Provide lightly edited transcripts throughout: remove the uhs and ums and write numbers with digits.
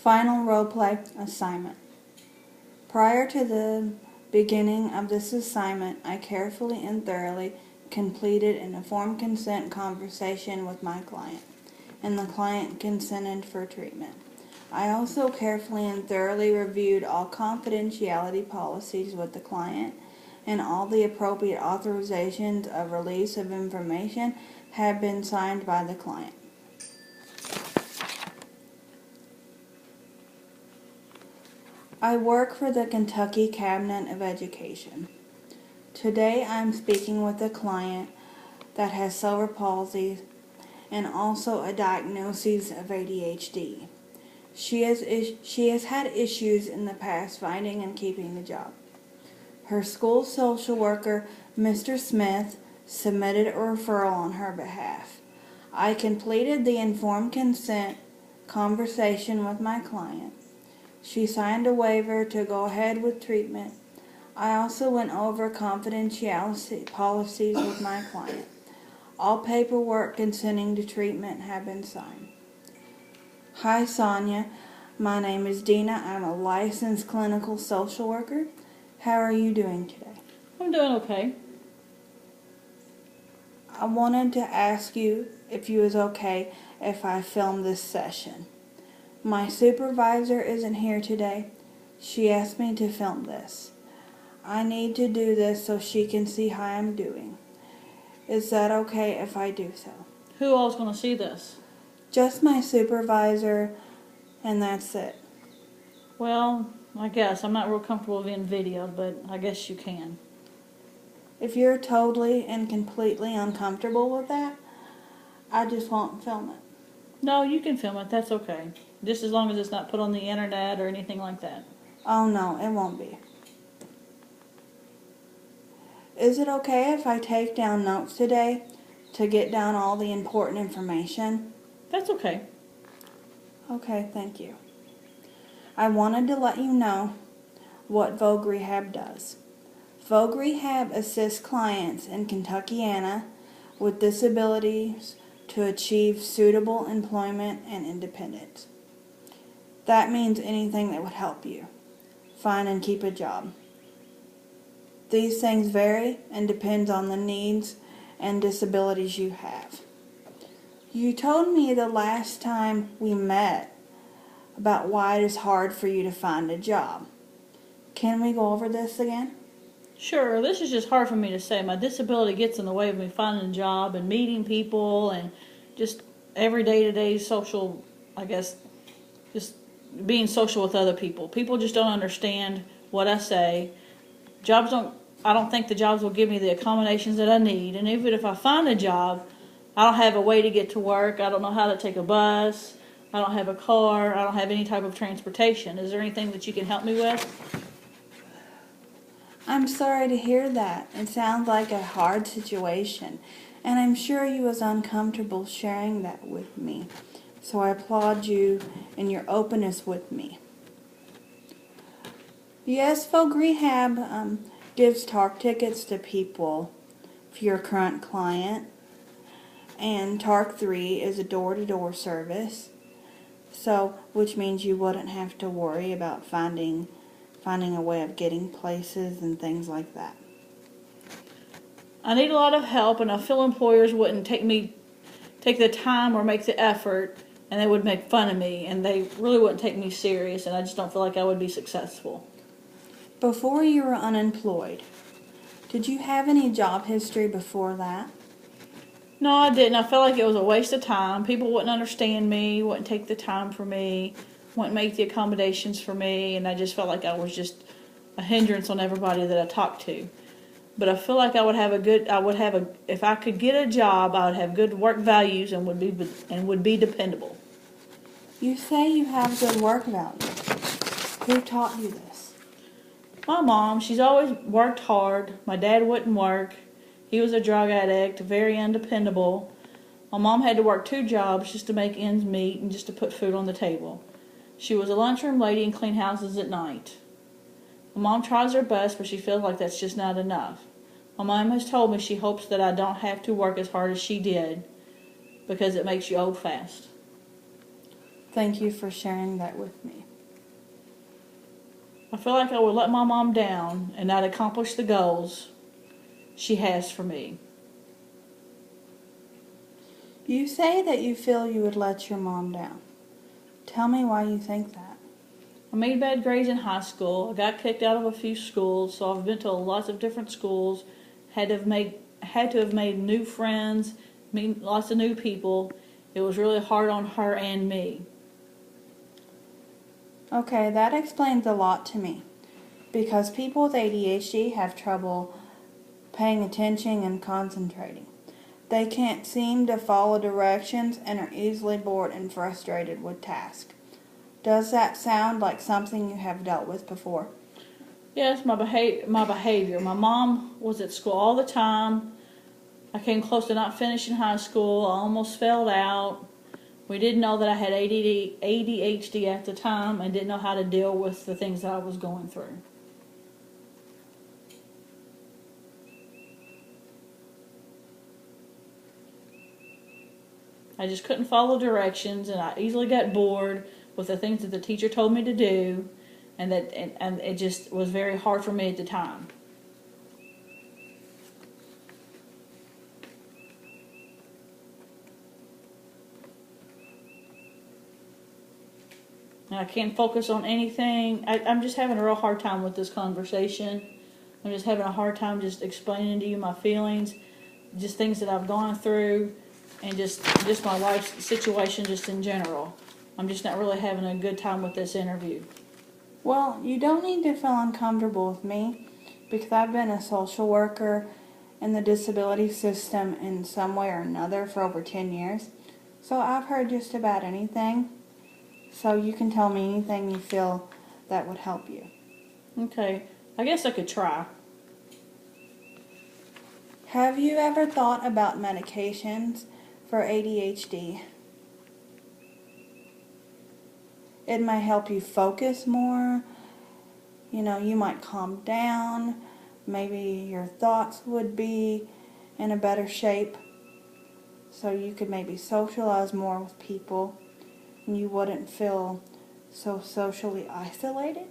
Final role-play assignment. Prior to the beginning of this assignment, I carefully and thoroughly completed an informed consent conversation with my client, and the client consented for treatment. I also carefully and thoroughly reviewed all confidentiality policies with the client, and all the appropriate authorizations of release of information have been signed by the client. I work for the Kentucky Cabinet of Education. Today I am speaking with a client that has cerebral palsy and also a diagnosis of ADHD. She has had issues in the past finding and keeping a job. Her school social worker, Mr. Smith, submitted a referral on her behalf. I completed the informed consent conversation with my client. She signed a waiver to go ahead with treatment. I also went over confidentiality policies with my client. All paperwork consenting to treatment have been signed. Hi Sonia, my name is Dina. I'm a licensed clinical social worker. How are you doing today? I'm doing okay. I wanted to ask you if you was okay if I filmed this session. My supervisor isn't here today. She asked me to film this. I need to do this so she can see how I'm doing. Is that okay if I do so? Who all's going to see this? Just my supervisor, and that's it. Well, I guess. I'm not real comfortable being videoed, but I guess you can. If you're totally and completely uncomfortable with that, I just won't film it. No, you can film it. That's okay. Just as long as it's not put on the internet or anything like that. Oh no, it won't be. Is it okay if I take down notes today to get down all the important information? That's okay. Okay, thank you. I wanted to let you know what Vogue Rehab does. Vogue Rehab assists clients in Kentuckiana with disabilities to achieve suitable employment and independence. That means anything that would help you find and keep a job. These things vary and depend on the needs and disabilities you have. You told me the last time we met about why it is hard for you to find a job. Can we go over this again? Sure, this is just hard for me to say. My disability gets in the way of me finding a job and meeting people and just every day-to-day social, I guess, just being social with other people. People just don't understand what I say. I don't think the jobs will give me the accommodations that I need. And even if I find a job, I don't have a way to get to work. I don't know how to take a bus. I don't have a car. I don't have any type of transportation. Is there anything that you can help me with? I'm sorry to hear that. It sounds like a hard situation, and I'm sure you was uncomfortable sharing that with me. So I applaud you and your openness with me. Yes, Vogue Rehab gives talk tickets to people for your current client, and TARC 3 is a door-to-door service, so which means you wouldn't have to worry about finding a way of getting places and things like that. I need a lot of help, and I feel employers wouldn't take the time or make the effort, and they would make fun of me, and they really wouldn't take me serious, and I just don't feel like I would be successful. Before you were unemployed, did you have any job history before that? No, I didn't. I felt like it was a waste of time. People wouldn't understand me, wouldn't take the time for me, wouldn't make the accommodations for me, and I just felt like I was just a hindrance on everybody that I talked to. But I feel like if I could get a job, I would have good work values and would be dependable. You say you have good work values. Who taught you this? My mom, she's always worked hard. My dad wouldn't work. He was a drug addict, very undependable. My mom had to work 2 jobs just to make ends meet and just to put food on the table. She was a lunchroom lady and cleaned houses at night. My mom tries her best, but she feels like that's just not enough. My mom has told me she hopes that I don't have to work as hard as she did because it makes you old fast. Thank you for sharing that with me. I feel like I would let my mom down and not accomplish the goals she has for me. You say that you feel you would let your mom down. Tell me why you think that. I made bad grades in high school. I got kicked out of a few schools, so I've been to lots of different schools. Had to have made new friends, meet lots of new people. It was really hard on her and me. Okay, that explains a lot to me. Because people with ADHD have trouble paying attention and concentrating. They can't seem to follow directions and are easily bored and frustrated with tasks. Does that sound like something you have dealt with before? Yes, my behavior. My mom was at school all the time. I came close to not finishing high school. I almost failed out. We didn't know that I had ADHD at the time and didn't know how to deal with the things that I was going through. I just couldn't follow directions, and I easily got bored with the things that the teacher told me to do, and it just was very hard for me at the time. And I can't focus on anything. I'm just having a real hard time with this conversation. I'm just having a hard time just explaining to you my feelings, just things that I've gone through, and just my life's situation just in general. I'm just not really having a good time with this interview. Well, you don't need to feel uncomfortable with me because I've been a social worker in the disability system in some way or another for over 10 years. So I've heard just about anything. So you can tell me anything you feel that would help you. Okay, I guess I could try. Have you ever thought about medications for ADHD? It might help you focus more. You know, you might calm down. Maybe your thoughts would be in a better shape. So you could maybe socialize more with people and you wouldn't feel so socially isolated.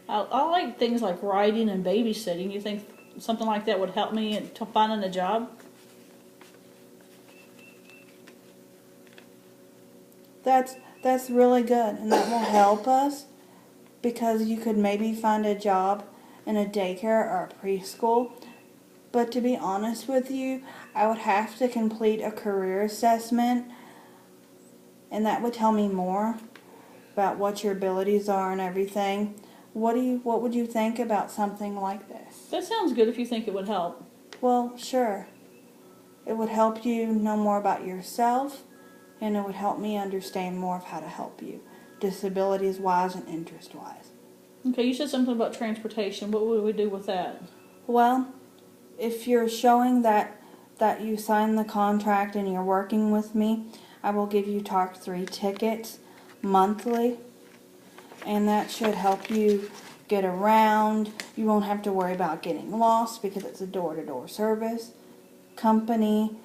I like things like writing and babysitting. You think something like that would help me in finding a job? That's really good, and that will help us because you could maybe find a job in a daycare or a preschool. But to be honest with you, I would have to complete a career assessment, and that would tell me more about what your abilities are and everything. What would you think about something like this? That sounds good if you think it would help. Well, sure. It would help you know more about yourself, and it would help me understand more of how to help you, disabilities-wise and interest-wise. Okay, you said something about transportation. What would we do with that? Well, if you're showing that you signed the contract and you're working with me, I will give you TARC 3 tickets monthly, and that should help you get around. You won't have to worry about getting lost because it's a door-to-door service company,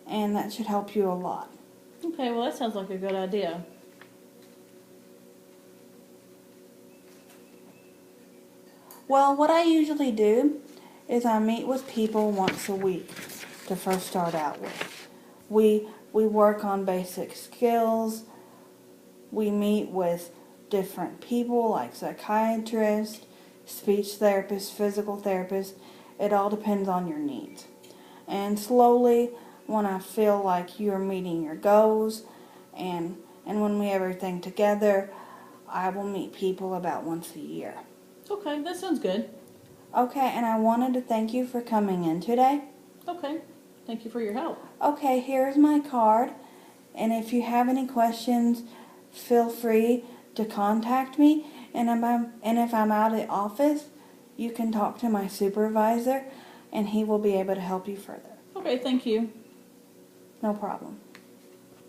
and that should help you a lot. Okay, well, that sounds like a good idea. Well, what I usually do is I meet with people once a week to first start out with. We work on basic skills. We meet with different people like psychiatrists, speech therapists, physical therapists. It all depends on your needs. And slowly, when I feel like you're meeting your goals and when we have everything together, I will meet people about once a year. Okay, that sounds good. Okay, and I wanted to thank you for coming in today. Okay, thank you for your help. Okay, here's my card, and if you have any questions, feel free to contact me, and if I'm out of the office, you can talk to my supervisor, and he will be able to help you further. Okay, thank you. No problem.